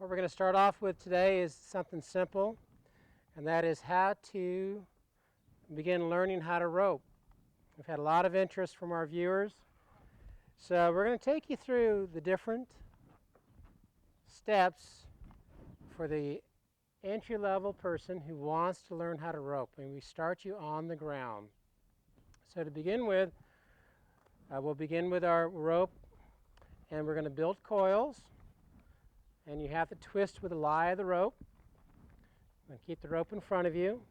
What we're going to start off with today is something simple, and that is how to begin learning how to rope. We've had a lot of interest from our viewers, so we're going to take you through the different steps for the entry-level person who wants to learn how to rope, and we start you on the ground. So to begin with, we'll begin with our rope, and we're going to build coils, and you have to twist with the lie of the rope, and keep the rope in front of you.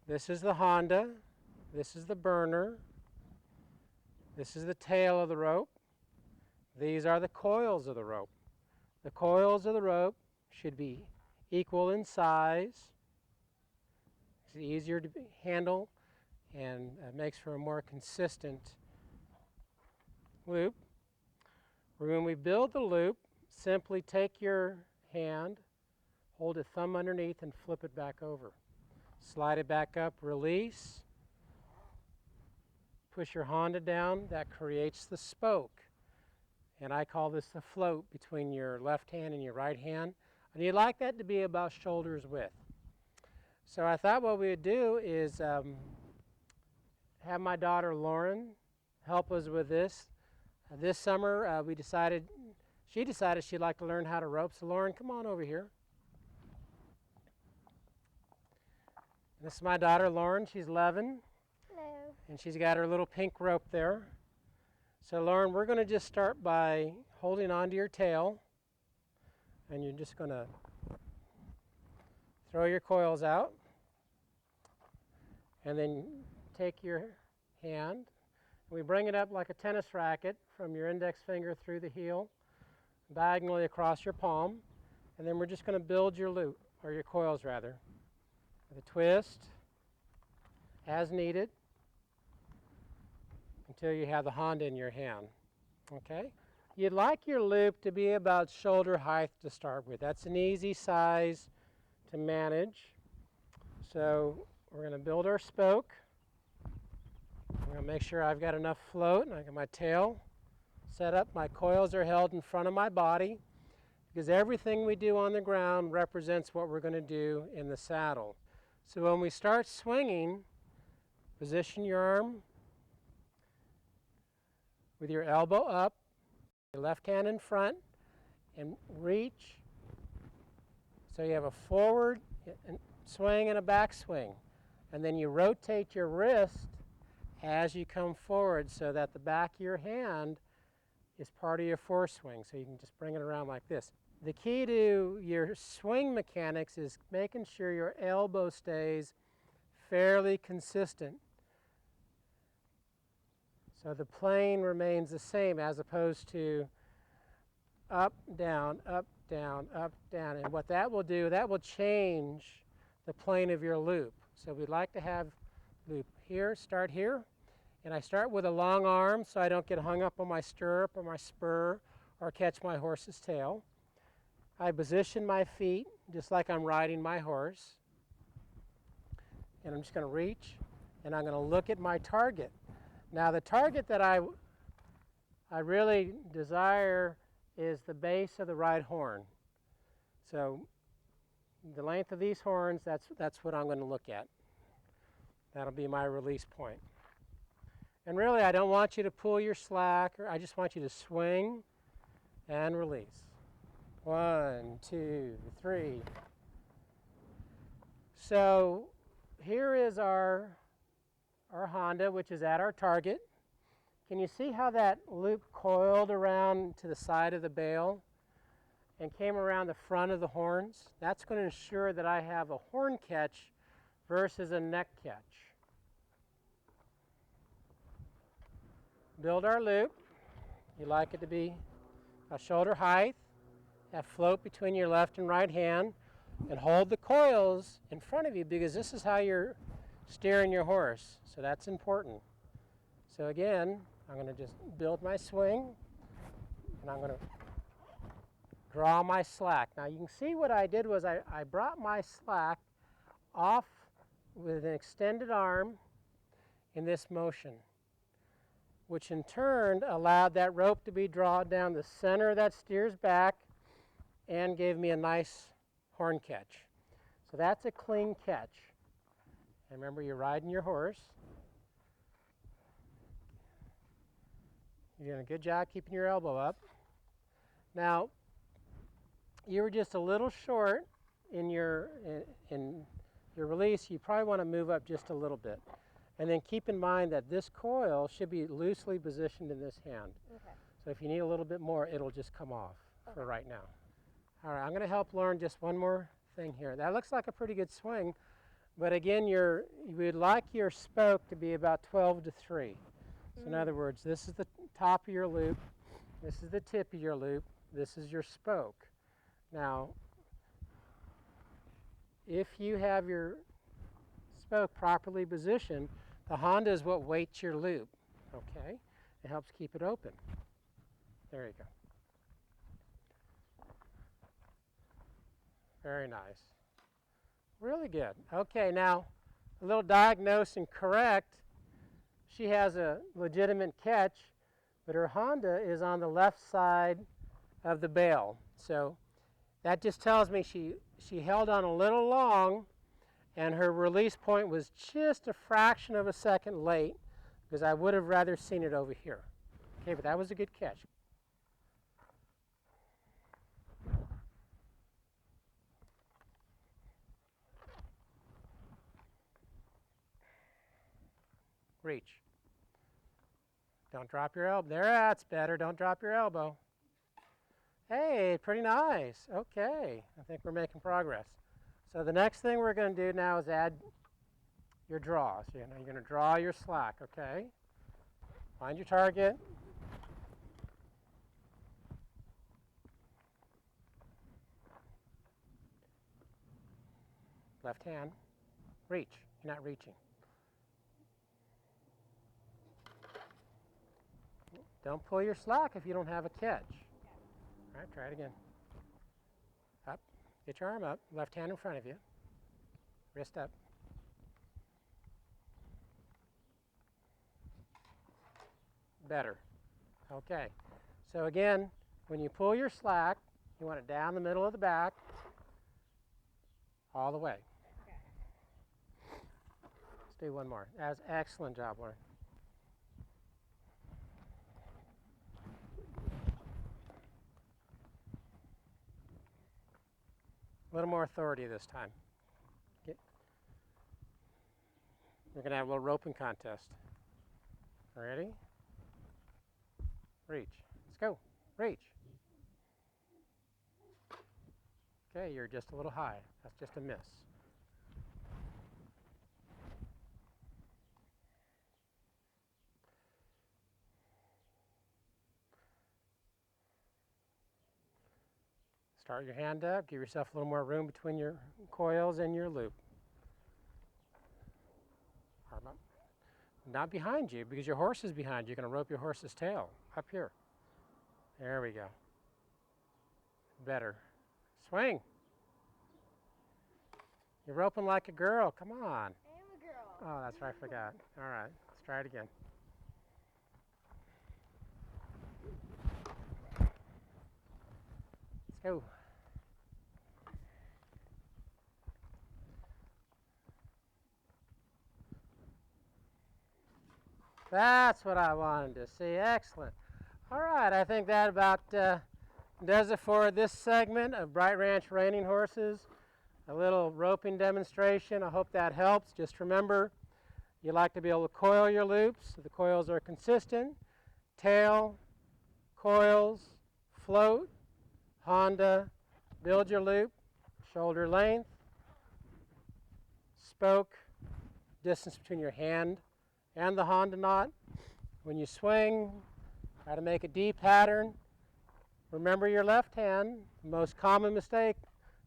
This is the Honda, this is the burner, this is the tail of the rope, these are the coils of the rope. The coils of the rope should be equal in size. It's easier to handle and makes for a more consistent loop. When we build the loop, simply take your hand, hold a thumb underneath and flip it back over. Slide it back up, release. Push your Honda down, that creates the spoke. And I call this the float between your left hand and your right hand. And you'd like that to be about shoulders width. So I thought what we would do is have my daughter Lauren help us with this. This summer she decided she'd like to learn how to rope. So Lauren, come on over here. This is my daughter Lauren, she's 11. Hello. And she's got her little pink rope there. So Lauren, we're going to just start by holding onto your tail. And you're just going to throw your coils out. And then take your hand. We bring it up like a tennis racket from your index finger through the heel, diagonally across your palm. And then we're just going to build your loop, or your coils rather. With a twist, as needed, until you have the Honda in your hand. Okay? You'd like your loop to be about shoulder height to start with. That's an easy size to manage. So we're going to build our spoke. I'm going to make sure I've got enough float, and I got my tail set up. My coils are held in front of my body, because everything we do on the ground represents what we're going to do in the saddle. So when we start swinging, position your arm with your elbow up, your left hand in front, and reach. So you have a forward swing and a back swing. And then you rotate your wrist as you come forward so that the back of your hand is part of your foreswing. So you can just bring it around like this. The key to your swing mechanics is making sure your elbow stays fairly consistent. So the plane remains the same as opposed to up, down, up, down, up, down. And what that will do, that will change the plane of your loop. So we'd like to have loop here, start here. And I start with a long arm so I don't get hung up on my stirrup or my spur or catch my horse's tail. I position my feet just like I'm riding my horse. And I'm just going to reach, and I'm going to look at my target. Now the target that I really desire is the base of the right horn. So the length of these horns, that's what I'm going to look at. That'll be my release point. And really, I don't want you to pull your slack, I just want you to swing and release. 1, 2, 3. So here is our Honda, which is at our target. Can you see how that loop coiled around to the side of the bale and came around the front of the horns? That's going to ensure that I have a horn catch versus a neck catch. Build our loop. You like it to be a shoulder height. Have float between your left and right hand, and hold the coils in front of you, because this is how you're steering your horse. So that's important. So again, I'm going to just build my swing, and I'm going to draw my slack. Now you can see what I did was I brought my slack off with an extended arm in this motion, which in turn allowed that rope to be drawn down the center of that steer's back and gave me a nice horn catch. So that's a clean catch. And remember, you're riding your horse. You're doing a good job keeping your elbow up. Now, you were just a little short in your release. You probably want to move up just a little bit. And then keep in mind that this coil should be loosely positioned in this hand. Okay. So if you need a little bit more, it'll just come off for right now. All right, I'm going to help Lauren just one more thing here. That looks like a pretty good swing, but again, you would like your spoke to be about 12 to 3. So in other words, this is the top of your loop, this is the tip of your loop, this is your spoke. Now, if you have your spoke properly positioned, the Honda is what weights your loop, okay? It helps keep it open. There you go. Very nice. Really good. Okay, now a little diagnose and correct. She has a legitimate catch, but her Honda is on the left side of the bail. So that just tells me she held on a little long, and her release point was just a fraction of a second late, because I would have rather seen it over here. Okay, but that was a good catch. Reach. Don't drop your elbow. There, that's better. Don't drop your elbow. Hey, pretty nice. Okay, I think we're making progress. So the next thing we're going to do now is add your draw. So you're going to draw your slack, okay? Find your target. Left hand. Reach. You're not reaching. Don't pull your slack if you don't have a catch. All right, try it again. Up. Get your arm up. Left hand in front of you. Wrist up. Better. Okay. So again, when you pull your slack, you want it down the middle of the back, all the way. Okay. Let's do one more. That was an excellent job, Lauren. A little more authority this time. We're going to have a little roping contest. Ready? Reach. Let's go. Reach. Okay, you're just a little high. That's just a miss. Start your hand up. Give yourself a little more room between your coils and your loop. Arm up. Not behind you, because your horse is behind you. You're going to rope your horse's tail up here. There we go. Better. Swing. You're roping like a girl. Come on. I am a girl. Oh, that's right. I forgot. All right. Let's try it again. Let's go. That's what I wanted to see. Excellent. All right, I think that about does it for this segment of Bright Ranch Reining Horses. A little roping demonstration. I hope that helps. Just remember, you like to be able to coil your loops so the coils are consistent. Tail, coils, float, Honda, build your loop, shoulder length, spoke, distance between your hand and the Honda knot. When you swing, try to make a D pattern. Remember your left hand. The most common mistake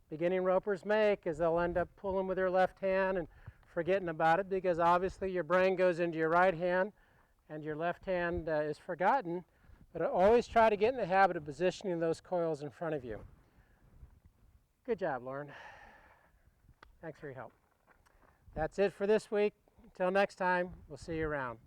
beginning ropers make is they'll end up pulling with their left hand and forgetting about it, because obviously your brain goes into your right hand and your left hand is forgotten. But always try to get in the habit of positioning those coils in front of you. Good job, Lauren. Thanks for your help. That's it for this week. Until next time, we'll see you around.